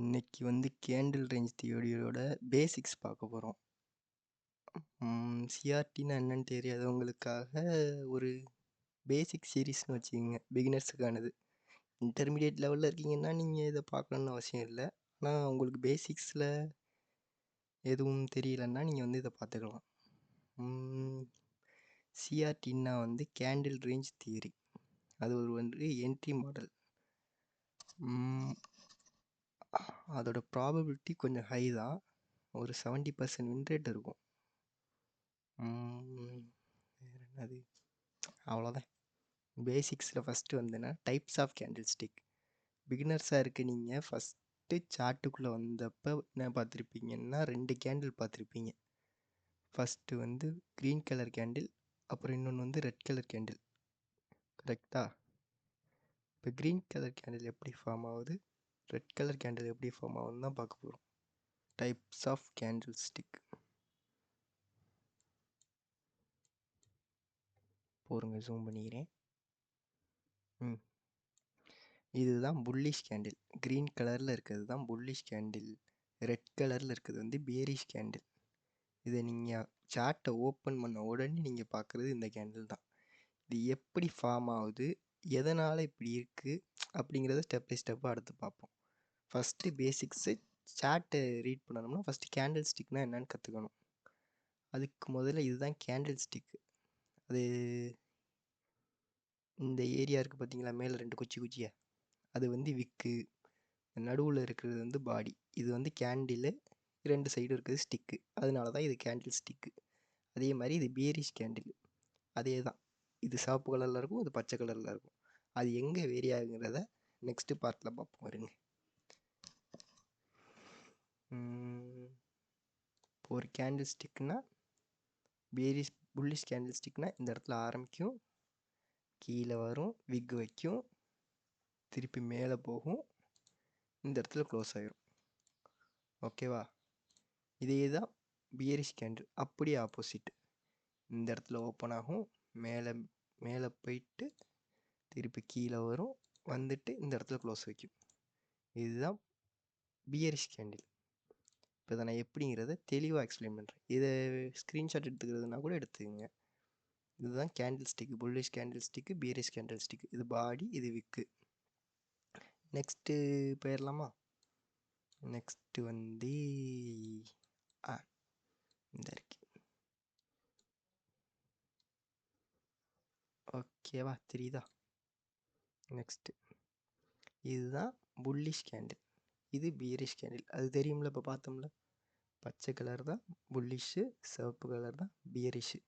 இன்னைக்கு வந்து candle range தியரியோட basics பார்க்க போகிறோம். சிஆர்டின்னா என்னன்னு தெரியாதவங்களுக்காக ஒரு பேசிக் சீரீஸ்னு வச்சுக்கோங்க, பிகினர்ஸுக்கானது. இன்டர்மீடியட் லெவலில் இருக்கீங்கன்னா நீங்கள் இதை பார்க்கணுன்னு அவசியம் இல்லை. ஆனால் உங்களுக்கு பேசிக்ஸில் எதுவும் தெரியலன்னா நீங்கள் வந்து இதை பார்த்துக்கலாம். சிஆர்டின்னா வந்து கேண்டில் ரேஞ்ச் தியரி. அது ஒரு வந்து என்ட்ரி மாடல். அதோட ப்ராபபிலிட்டி கொஞ்சம் ஹை தான். ஒரு 70% வின் ரேட் இருக்கும். வேறு என்னது, அவ்வளோதான். பேசிக்ஸில் ஃபஸ்ட்டு வந்துன்னா டைப்ஸ் ஆஃப் கேண்டில் ஸ்டிக். பிகினர்ஸாக இருக்க நீங்கள் ஃபஸ்ட்டு சார்ட்டுக்குள்ளே வந்தப்போ என்ன பார்த்துருப்பீங்கன்னா 2 கேண்டில் பார்த்துருப்பீங்க. ஃபஸ்ட்டு வந்து க்ரீன் கலர் கேண்டில், அப்புறம் இன்னொன்று வந்து ரெட் கலர் கேண்டில். கரெக்டாக? இப்போ க்ரீன் கலர் கேண்டில் எப்படி ஃபார்ம் ஆகுது, ரெட் கலர் கேண்டில் எப்படி ஃபார்ம் ஆகுதுன்னு தான் பார்க்க போகிறோம். Types of candlestick. போருங்க, zoom பண்ணிக்கிறேன். இதுதான் புல்லிஷ் கேண்டில். க்ரீன் கலரில் இருக்கிறது தான் புல்லிஷ் கேண்டில். ரெட் கலரில் இருக்கிறது வந்து பேரிஷ் கேண்டில். இதை நீங்கள் சார்ட்டை ஓப்பன் பண்ண உடனே நீங்கள் பார்க்குறது இந்த கேண்டில் தான். இது எப்படி ஃபார்ம் ஆகுது, எதனால் இப்படி இருக்குது அப்படிங்கிறத ஸ்டெப் பை ஸ்டெப்பாக அடுத்து பார்ப்போம். ஃபஸ்ட்டு பேசிக்ஸு சார்ட்டை ரீட் பண்ணணும்னா ஃபஸ்ட்டு கேண்டில் ஸ்டிக்னால் என்னென்னு கற்றுக்கணும். அதுக்கு முதல்ல இதுதான் கேண்டில் ஸ்டிக்கு. அது இந்த ஏரியா இருக்குது பார்த்தீங்களா, மேலே 2 குச்சியாக, அது வந்து விக்கு. நடுவில் இருக்கிறது வந்து பாடி. இது வந்து கேண்டிலு, 2 சைடு இருக்கிறது ஸ்டிக்கு. அதனால தான் இது கேண்டில் ஸ்டிக்கு. அதே மாதிரி இது பேரிஷ் கேண்டில். அதே தான், இது சிவப்பு கலரில் இருக்கும், இது பச்சை கலரில் இருக்கும். அது எங்கே வேரி ஆகுங்கிறத நெக்ஸ்ட்டு பார்ட்டில் பார்ப்போம். வருங்க. இப்போ ஒரு கேண்டில் ஸ்டிக்குன்னா, புல்லிஷ் கேண்டில் ஸ்டிக்னா இந்த இடத்துல ஆரம்பிக்கும், கீழே வரும், விக் வைக்கும், திருப்பி மேலே போகும், இந்த இடத்துல க்ளோஸ் ஆகிரும். ஓகேவா? இதே தான் பியரிஷ் கேண்டில், அப்படியே ஆப்போசிட். இந்த இடத்துல ஓப்பன் ஆகும், மேலே போயிட்டு திருப்பி கீழே வரும், வந்துட்டு இந்த இடத்துல க்ளோஸ் வைக்கும். இதுதான் பியரிஷ் கேண்டில். இப்போ இதை நான் எப்படிங்கிறத தெளிவாக எக்ஸ்பிளைன் பண்ணுறேன். இதை ஸ்க்ரீன்ஷாட் எடுத்துக்கிறதுனா கூட எடுத்துக்கோங்க. இதுதான் candle stick, bullish candle stick, bearish candle stick. இது பாடி, இது விக்கு. நெக்ஸ்ட்டு போயிடலாமா? நெக்ஸ்ட்டு வந்து இந்த இருக்கு. ஓகேவா, தெரியுதா? நெக்ஸ்ட்டு இதுதான் புல்லிஷ் கேண்டில், இது பியரிஷ் கேண்டில். அது தெரியும்ல, இப்போ பார்த்தோம்ல. பச்சை கலர் தான் புல்லிஷு, சிவப்பு கலர் தான் பியரிஷு.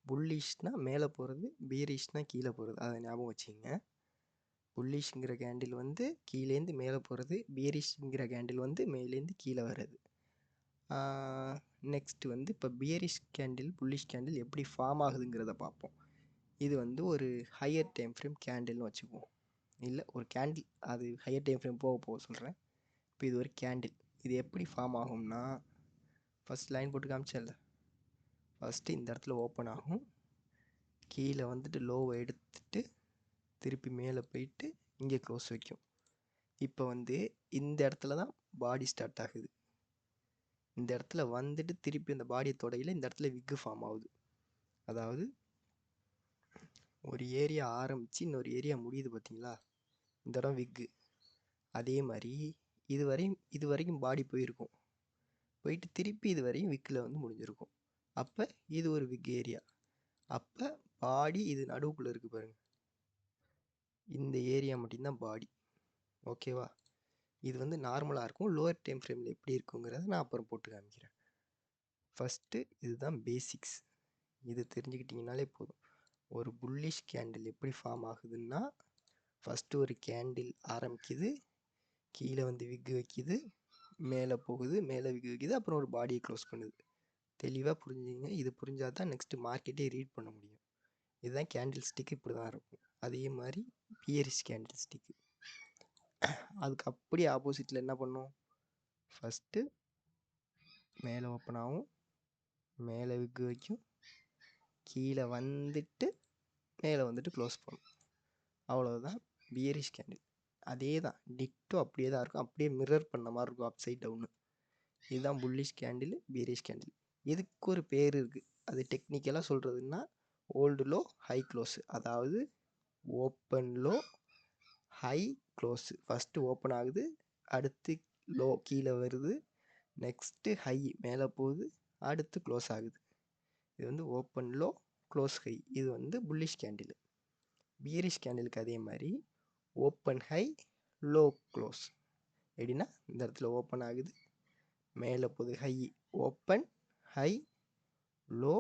புல்லிஷ்னால் மேலே போகிறது, பியரிஷ்னால் கீழே போகிறது. அதை ஞாபகம் வச்சுங்க. புல்லிஷ்ங்கிற கேண்டில் வந்து கீழேருந்து மேலே போகிறது, பியரிஷ்ங்கிற கேண்டில் வந்து மேலேருந்து கீழே வர்றது. நெக்ஸ்ட்டு வந்து இப்போ பியரிஷ் கேண்டில், புல்லிஷ் கேண்டில் எப்படி ஃபார்ம் ஆகுதுங்கிறத பார்ப்போம். இது வந்து ஒரு ஹையர் டைம் ஃப்ரேம் கேண்டில்னு வச்சுக்குவோம். இல்லை, ஒரு கேண்டில், அது ஹையர் டைம் ஃப்ரேம் போக சொல்கிறேன். இப்போ இது ஒரு கேண்டில். இது எப்படி ஃபார்ம் ஆகும்னா, ஃபஸ்ட் லைன் போட்டு காமிச்சல, ஃபஸ்ட்டு இந்த இடத்துல ஓப்பன் ஆகும், கீழே வந்துட்டு லோவை எடுத்துட்டு திருப்பி மேலே போயிட்டு இங்கே க்ளோஸ் வைக்கும். இப்போ வந்து இந்த இடத்துல தான் பாடி ஸ்டார்ட் ஆகுது. இந்த இடத்துல வந்துட்டு திருப்பி அந்த பாடியை தொடையில் இந்த இடத்துல விக்கு ஃபார்ம் ஆகுது. அதாவது ஒரு ஏரியா ஆரம்பித்து இன்னொரு ஏரியா முடியுது பார்த்தீங்களா, இந்த இடம் விக்கு. அதே மாதிரி இது வரைக்கும் பாடி போயிருக்கும், போயிட்டு திருப்பி இது வரையும் விக்கில் வந்து முடிஞ்சிருக்கும். அப்போ இது ஒரு விக் ஏரியா. அப்போ பாடி இது நடுவுக்குள்ளே இருக்குது பாருங்கள், இந்த ஏரியா மட்டும்தான் பாடி. ஓகேவா? இது வந்து நார்மலாக இருக்கும். லோவர் டைம் ஃப்ரேமில் எப்படி இருக்குங்கிறத நான் அப்புறம் போட்டு காமிக்கிறேன். ஃபஸ்ட்டு இதுதான் பேசிக்ஸ். இது தெரிஞ்சுக்கிட்டிங்கனாலே போதும். ஒரு புல்லிஷ் கேண்டில் எப்படி ஃபார்ம் ஆகுதுன்னா, ஃபஸ்ட்டு ஒரு கேண்டில் ஆரம்பிக்குது, கீழே வந்து விக்கு வைக்கிது, மேலே போகுது, மேலே விக்கு வைக்கிது, அப்புறம் ஒரு பாடியை க்ளோஸ் பண்ணுது. தெளிவாக புரிஞ்சுங்க. இது புரிஞ்சால் தான் நெக்ஸ்ட்டு மார்க்கெட்டே ரீட் பண்ண முடியும். இதுதான் கேண்டில் ஸ்டிக்கு, இப்படி தான் இருக்கும். அதே மாதிரி பியரிஷ் கேண்டில் ஸ்டிக்கு அதுக்கு அப்படியே ஆப்போசிட்டில் என்ன பண்ணும், ஃபஸ்ட்டு மேலே ஓப்பன் ஆகும், மேலே விக்கு வைக்கும், கீழே வந்துட்டு மேலே வந்துட்டு க்ளோஸ் பண்ணும். அவ்வளோதான் பியரிஷ் கேண்டில். அதே தான் டிக்டோ அப்படியே தான் இருக்கும், அப்படியே மிரர் பண்ண மாதிரி இருக்கும் அப்சைட் டவுனு. இதுதான் புல்லிஷ் கேண்டில், பீரிஷ் கேண்டில். இதுக்கு ஒரு பேர் இருக்குது, அது டெக்னிக்கலாக சொல்கிறதுன்னா ஓல்டு லோ ஹை க்ளோஸ். அதாவது open low high close. First open ஆகுது, அடுத்து லோ கீழே வருது, நெக்ஸ்ட்டு ஹை மேலே போகுது, அடுத்து க்ளோஸ் ஆகுது. இது வந்து ஓப்பன் லோ க்ளோஸ் ஹை. இது வந்து புல்லிஷ் கேண்டில். பீரிஷ் கேண்டிலுக்கு அதே மாதிரி ஓப்பன் ஹை லோ க்ளோஸ். எப்படின்னா இந்த இடத்துல ஓப்பன் ஆகுது, மேலே போகுது high, open high low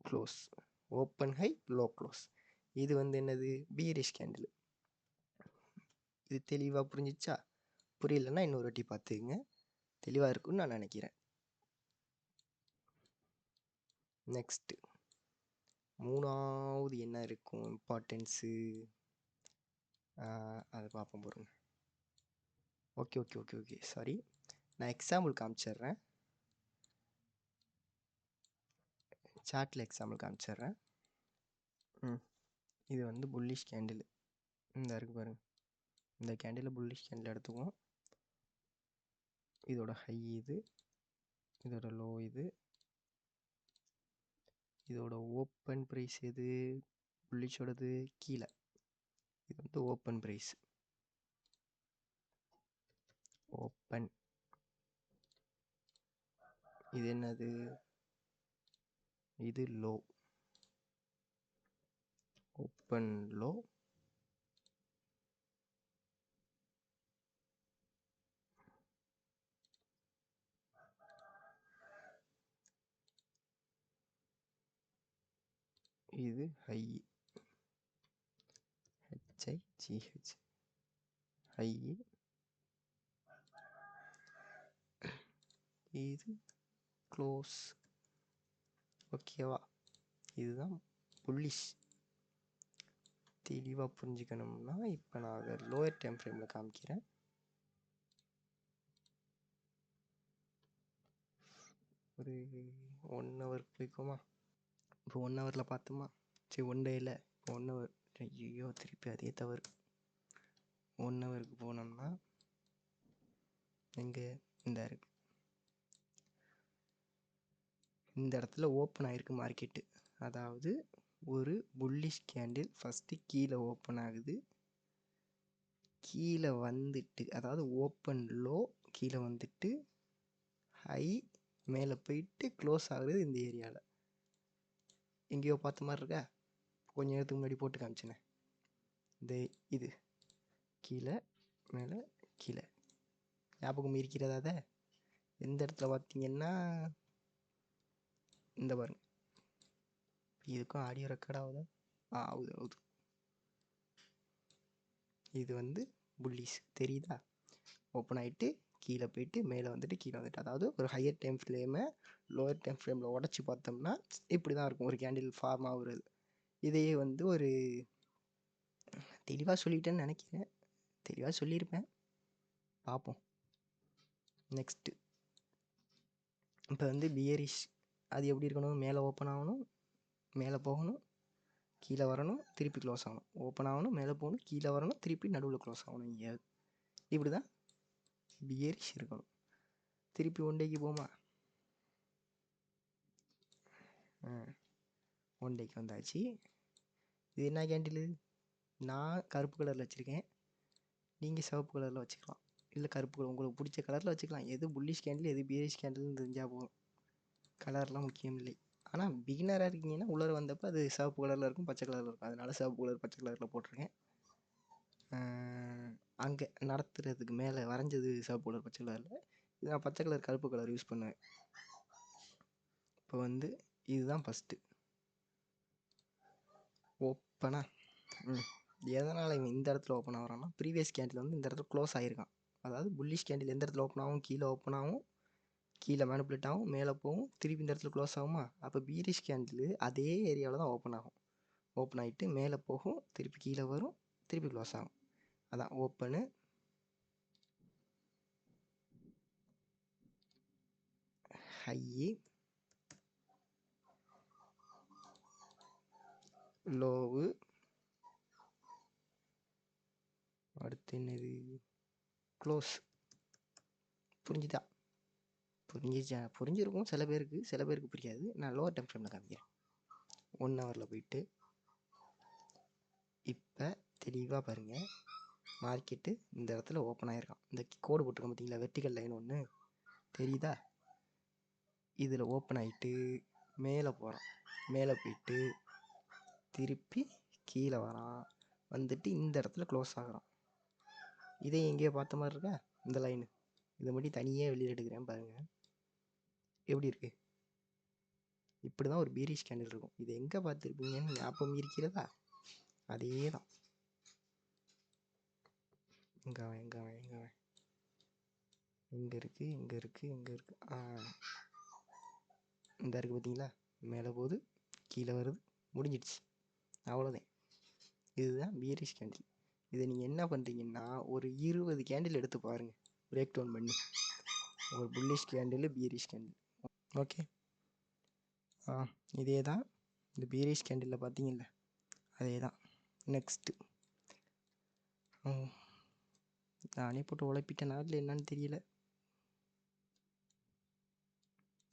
close, open high low close. இது வந்து என்னது? பீரிஷ் கேண்டில். இது தெளிவாக புரிஞ்சிச்சா? புரியலன்னா இன்னொரு வாட்டி பார்த்துக்குங்க, தெளிவாக இருக்குன்னு நான் நினைக்கிறேன். நெக்ஸ்ட்டு மூணாவது என்ன இருக்கும் இம்பார்ட்டன்ஸு, அதை பார்ப்போம் பாருங்க. ஓகே சாரி, நான் எக்ஸாம்பிள் காமிச்சிட்றேன், சார்ட்டில் எக்ஸாம்பிள் காமிச்சிட்றேன். இது வந்து புல்லிஷ் கேண்டில், இந்த இருக்குது பாருங்க, இந்த கேண்டில் புல்லிஷ் கேண்டில் எடுத்துக்குவோம். இதோட ஹை இது, இதோட லோ இது, இதோட ஓப்பன் ப்ரைஸ் எது? புல்லிஷோடது கீழே, இது வந்து ஓப்பன் ப்ரைஸ், ஓப்பன். இது என்னது? இது லோ, ஓப்பன் லோ, இது ஹை, HIGH ஹை, இது க்ளோஸ். ஓகேவா? இதுதான் புல்லிஷ். தெளிவாக புரிஞ்சுக்கணும்னா இப்போ நான் அதை லோயர் டைம் ஃப்ரேமில் காமிக்கிறேன். ஒரு 1 ஹவர் போய்க்குமா? இப்போ 1 ஹவரில் பார்த்தோமா? சரி 1 டேயில் 1 ஹவர், ஐயோ திருப்பி அதே தவறு. 1 ஹவருக்கு போனோம்னா எங்கே இந்த இருக்கு, இந்த இடத்துல ஓப்பன் ஆகிருக்கு மார்க்கெட்டு. அதாவது ஒரு புல்லிஷ் கேண்டில் ஃபஸ்ட்டு கீழே ஓப்பன் ஆகுது, கீழே வந்துட்டு, அதாவது ஓப்பன் லோ கீழே வந்துட்டு ஹை மேலே போயிட்டு க்ளோஸ் ஆகுது இந்த ஏரியாவில். எங்கேயோ பார்த்த மாதிரி இருக்கா? கொஞ்சம் நேரத்துக்கு முன்னாடி போட்டு காமிச்சினேன், இந்த இது கீழே மேலே கீழே, ஞாபகம் இருக்கிறதா? அதை எந்த இடத்துல பார்த்தீங்கன்னா இந்த பாருங்க, இதுக்கும் ஆடியோ ரெக்கார்ட் ஆகுதா? ஆகுது. இது வந்து புல்லிஷ் தெரியுதா? ஓப்பன் ஆகிட்டு கீழே போயிட்டு மேலே வந்துட்டு கீழே வந்துட்டு, அதாவது ஒரு ஹையர் டைம் ஃப்ரேமை லோயர் டைம் ஃப்ரேமில் உடச்சி பார்த்தோம்னா இப்படி தான் இருக்கும் ஒரு கேண்டில் ஃபார்ம் ஆகுறது. இதையே வந்து ஒரு தெளிவாக சொல்லிட்டேன்னு நினைக்கிறேன், தெளிவாக சொல்லியிருப்பேன், பார்ப்போம். நெக்ஸ்ட்டு இப்போ வந்து பியரிஷ், அது எப்படி இருக்கணும்? மேலே ஓப்பன் ஆகணும், மேலே போகணும், கீழே வரணும், திருப்பி க்ளோஸ் ஆகணும், ஓப்பன் ஆகணும், மேலே போகணும், கீழே வரணும், திருப்பி நடுவில் க்ளோஸ் ஆகணும். எங்கேயாவது இப்படி தான் பியரிஷ் இருக்கணும். திருப்பி 1 டேக்கு போமா? 1 டேக்கு வந்தாச்சு. இது என்ன கேண்டில்? நான் கருப்பு கலரில் வச்சுருக்கேன், நீங்கள் சிவப்பு கலரில் வச்சுக்கலாம், இல்லை கருப்பு கலர் உங்களுக்கு பிடிச்ச கலரில் வச்சுக்கலாம். எது புல்லிஷ் கேண்டில் எது பியரிஷ் கேண்டில்னு தெரிஞ்சால் போதும், கலர்லாம் முக்கியம் இல்லை. ஆனால் பிகினராக இருக்கீங்கன்னா உள்ளே வந்தப்போ அது சிவப்பு கலரில் இருக்கும், பச்சை கலரில் இருக்கும், அதனால சிவப்பு கலர் பச்சை கலரில் போட்டிருக்கேன். அங்கே நடத்துறதுக்கு மேலே வரைஞ்சது சிவப்பு கலர் பச்சை கலரில், இது நான் பச்சை கலர் கருப்பு கலர் யூஸ் பண்ணுவேன். இப்போ வந்து இதுதான் ஃபஸ்ட்டு ஓப்பனா. எதனால் இவன் இந்த இடத்துல ஓப்பன் ஆகிறான்னா, ப்ரீவியஸ் கேண்டில் வந்து இந்த இடத்துல க்ளோஸ் ஆகிருக்கான். அதாவது புல்லிஷ் கேண்டில் எந்த இடத்துல ஓப்பன் ஆகும்? கீழே ஓப்பன் ஆகும், கீழே மேனிப்புலேட் ஆகும், மேலே போகும், திருப்பி இந்த இடத்துல க்ளோஸ் ஆகுமா? அப்போ பீரிஷ் கேண்டில் அதே ஏரியாவில் தான் ஓப்பன் ஆகும். ஓப்பன் ஆகிட்டு மேலே போகும், திருப்பி கீழே வரும், திருப்பி க்ளோஸ் ஆகும். அதான் ஓப்பனு, ஹை, லோவு, அடுத்து என்னது? க்ளோஸ். புரிஞ்சுதா? புரிஞ்சிருக்கும் சில பேருக்கு புரியாது. நான் லோவர் டைம் ஃப்ரேமில் காமிக்கிறேன். 1 ஹவரில் போயிட்டு இப்போ தெளிவாக பாருங்கள், மார்க்கெட்டு இந்த இடத்துல ஓப்பன் ஆகிருக்கான். இந்த கோடு போட்டிருக்கோம் பார்த்தீங்களா, வெர்டிக்கல் லைன் ஒன்று தெரியுதா? இதில் ஓப்பன் ஆகிட்டு மேலே போகிறான். மேலே போயிட்டு திருப்பி கீழே வரான். வந்துட்டு இந்த இடத்துல க்ளோஸ் ஆகிறான். இதே எங்கேயோ பார்த்த மாதிரி இருக்கா இந்த லைனு? இதை மட்டும் தனியாக வெளியில் எடுக்கிறேன் பாருங்கள், எப்படி இருக்கு? இப்படி தான் ஒரு பீரிஷ் கேண்டில் இருக்கும். இது எங்கே பார்த்துருப்பீங்கன்னு ஞாபகம் இருக்கிறதா? அதே தான். எங்கே இருக்குது இந்த இருக்குது பார்த்தீங்களா? மேலே போகுது, கீழே வருது, முடிஞ்சிடுச்சு. அவ்வளோதான். இதுதான் பீரிஷ் கேண்டில். இதை நீங்கள் என்ன பண்ணுறீங்கன்னா, ஒரு 20 கேண்டில் எடுத்து பாருங்கள், பிரேக் டவுன் பண்ணி. ஒரு புல்லிஷ் கேண்டில், பீரிஷ் கேண்டில். ஓகே, இதே தான் இந்த பீரிஷ் கேண்டிலில் பார்த்தீங்கல்ல, அதே தான். நெக்ஸ்ட்டு நானே போட்டு உழைப்பிட்டேன், நாட்டில் என்னன்னு தெரியல.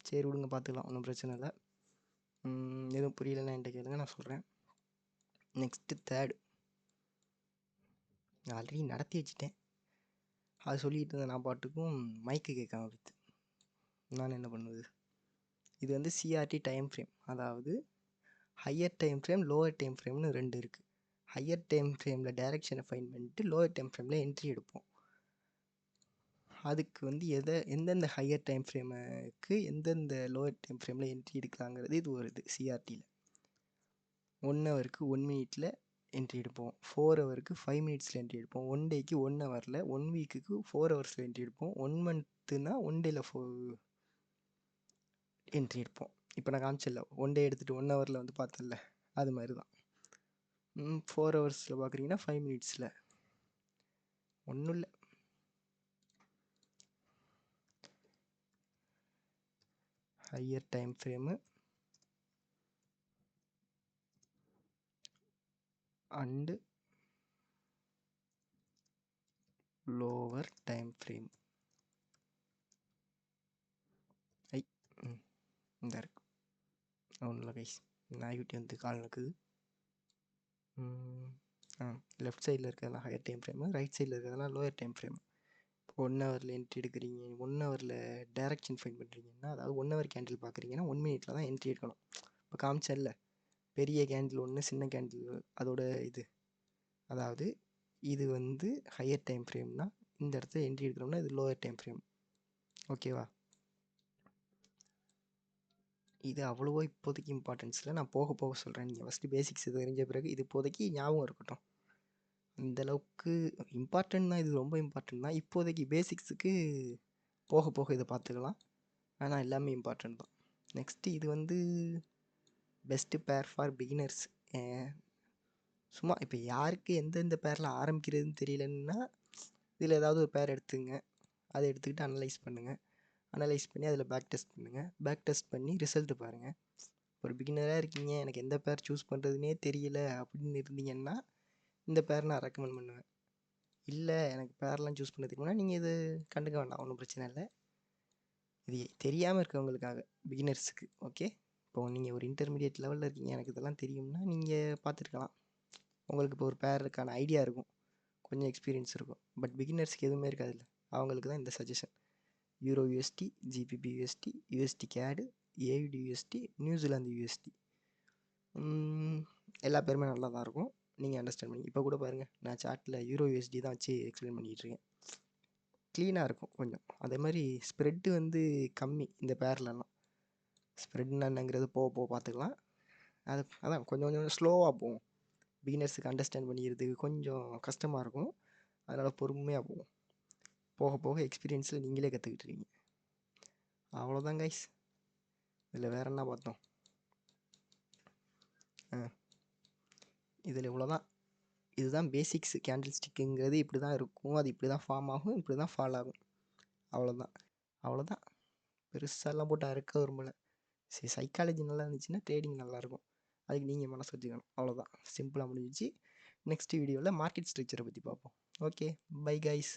சரி விடுங்க, பார்த்துக்கலாம், ஒன்றும் பிரச்சனை இல்லை. எதுவும் புரியலைன்னா என்கிட்ட கேளுங்க, நான் சொல்கிறேன். நெக்ஸ்ட்டு தேர்டு ஆல்ரெடி நடத்தி வச்சுட்டேன். அது சொல்லிகிட்டு இருந்தேன், நான் பாட்டுக்கும் மைக்கு கேட்காம போயிடுது. நான் என்ன பண்ணுவது? இது வந்து சிஆர்டி டைம் ஃப்ரேம், அதாவது higher time frame, lower time ஃப்ரேம்னு 2 இருக்குது. ஹையர் டைம் ஃப்ரேமில் டைரெக்ஷனை ஃபைன் பண்ணிட்டு லோவர் டைம் ஃப்ரேமில் என்ட்ரி எடுப்போம். அதுக்கு வந்து எந்தெந்த ஹையர் டைம் ஃப்ரேமுக்கு எந்தெந்த லோவர் டைம் ஃப்ரேமில் என்ட்ரி எடுக்கலாங்கிறது இது ஒரு இது சிஆர்டியில். 1 ஹவருக்கு 1 மினிட்டில் என்ட்ரி எடுப்போம். 4 ஹவருக்கு 5 மினிட்ஸில் என்ட்ரி எடுப்போம். 1 டேக்கு 1 ஹவரில், 1 வீக்குக்கு 4 ஹவர்ஸில் என்ட்ரி எடுப்போம். 1 மந்த்துனா 1 டேயில் என்ட்ரி எடுப்போம். இப்போ நான் காமிச்சல 1 டே எடுத்துகிட்டு 1 ஹவரில் வந்து பார்த்தல, அது மாதிரி தான். 4 ஹவர்ஸில் பார்க்குறீங்கன்னா 5 மினிட்ஸில். ஒன்றும் இல்லை, higher time frame and lower time frame. இந்த இருக்கு ஒன்றும் இல்லை கைஸ், நாய்க்குட்டி வந்து கால் நடக்குது. லெஃப்ட் சைடில் இருக்கிறதெல்லாம் ஹையர் டைம் ஃப்ரேமு, ரைட் சைடில் இருக்கிறதெல்லாம் லோயர் டைம் ஃப்ரேமு. இப்போ 1 ஹவரில் என்ட்ரி எடுக்கிறீங்க, 1 ஹவரில் டைரக்ஷன் ஃபைன் பண்ணுறீங்கன்னா, அதாவது 1 ஹவர் கேண்டில் பார்க்குறீங்கன்னா 1 மினிட்டில் தான் என்ட்ரி எடுக்கணும். இப்போ காமிச்சல்ல, பெரிய கேண்டில் ஒன்று, சின்ன கேண்டில் அதோட இது, அதாவது இது வந்து ஹையர் டைம் ஃப்ரேம்னா இந்த இடத்துல என்ட்ரி எடுக்கிறோம்னா இது லோயர் டைம் ஃப்ரேம். ஓகேவா? இது அவ்வளோவா இப்போதைக்கு இம்பார்ட்டன்ஸ் இல்லை, நான் போக போக சொல்கிறேன். நீங்கள் ஃபஸ்ட்டு பேசிக்ஸ் தெரிஞ்ச பிறகு இது இப்போதைக்கு ஞாபகம் இருக்கட்டும். இந்தளவுக்கு இம்பார்ட்டன்ட் தான், இது ரொம்ப இம்பார்ட்டன்ட் தான். இப்போதைக்கு பேசிக்ஸுக்கு போக போக இதை பார்த்துக்கலாம், ஆனால் எல்லாமே இம்பார்ட்டன்ட் தான். நெக்ஸ்ட்டு இது வந்து பெஸ்ட்டு பேர் ஃபார் பிகினர்ஸ். சும்மா இப்போ யாருக்கு எந்தெந்த பேரில் ஆரம்பிக்கிறதுன்னு தெரியலன்னா இதில் ஏதாவது ஒரு பேர் எடுத்துங்க, அதை எடுத்துக்கிட்டு அனலைஸ் பண்ணுங்கள். அனலைஸ் பண்ணி அதில் பேக் டெஸ்ட் பண்ணுங்கள். பேக் டெஸ்ட் பண்ணி ரிசல்ட்டு பாருங்கள். ஒரு பிகினராக இருக்கீங்க, எனக்கு எந்த பேர் சூஸ் பண்ணுறதுனே தெரியல அப்படின்னு இருந்தீங்கன்னா இந்த பேர் நான் ரெக்கமெண்ட் பண்ணுவேன். இல்லை எனக்கு பேர்லாம் சூஸ் பண்ண தெரியும்னா நீங்கள் இது கண்டுக்க வேண்டாம், ஒன்றும் பிரச்சனை இல்லை. இது தெரியாமல் இருக்கவங்களுக்காக, பிகினர்ஸுக்கு. ஓகே, இப்போது நீங்கள் ஒரு இன்டர்மீடியட் லெவலில் இருக்கீங்க, எனக்கு இதெல்லாம் தெரியும்னா நீங்கள் பார்த்துருக்கலாம். உங்களுக்கு இப்போ ஒரு பேருக்கான ஐடியா இருக்கும், கொஞ்சம் எக்ஸ்பீரியன்ஸ் இருக்கும். பட் பிகினர்ஸ்க்கு எதுவுமே இருக்காதுல்ல, அவங்களுக்கு தான் இந்த suggestion. Euro USD, GBP USD, USD கேடு, ஏவிடி யூஎஸ்டி, நியூசிலாந்து யூஎஸ்டி, எல்லா பேருமே நல்லா தான் இருக்கும். நீங்கள் அண்டர்ஸ்டாண்ட் பண்ணி இப்போ கூட பாருங்கள், நான் சாட்டில் யூரோ யூஎஸ்டி தான் வச்சு எக்ஸ்பிளைன் பண்ணிகிட்ருக்கேன். க்ளீனாக இருக்கும் கொஞ்சம். அதே மாதிரி ஸ்ப்ரெட்டு வந்து கம்மி இந்த பேர்லலாம். ஸ்ப்ரெட்னா என்னங்கிறது போக போக பார்த்துக்கலாம். அதான் கொஞ்சம் கொஞ்சம் ஸ்லோவாக போகும். பிகினர்ஸுக்கு அண்டர்ஸ்டாண்ட் பண்ணிக்கிறதுக்கு கொஞ்சம் கஷ்டமாக இருக்கும், அதனால் பொறுமையாக போகும். போக போக எக்ஸ்பீரியன்ஸில் நீங்களே கற்றுக்கிட்டுருக்கீங்க. அவ்வளோதான் கைஸ். இதில் வேறு என்ன பார்த்தோம்? இதில் இவ்வளோதான். இதுதான் பேசிக்ஸ். கேண்டில் ஸ்டிக்குங்கிறது இப்படி தான் இருக்கும், அது இப்படி தான் ஃபார்ம் ஆகும், இப்படி தான் ஃபால் ஆகும். அவ்வளோதான். பெருசாலாம் போட்டு அறுக்க விரும்பலை. சரி, சைக்காலஜி நல்லா இருந்துச்சுன்னா ட்ரேடிங் நல்லாயிருக்கும், அதுக்கு நீங்கள் மனசு வச்சுக்கணும். அவ்வளோதான், சிம்பிளாக முடிஞ்சிச்சு. நெக்ஸ்ட் வீடியோவில் மார்க்கெட் ஸ்ட்ரக்சரை பற்றி பார்ப்போம். Okay, bye guys.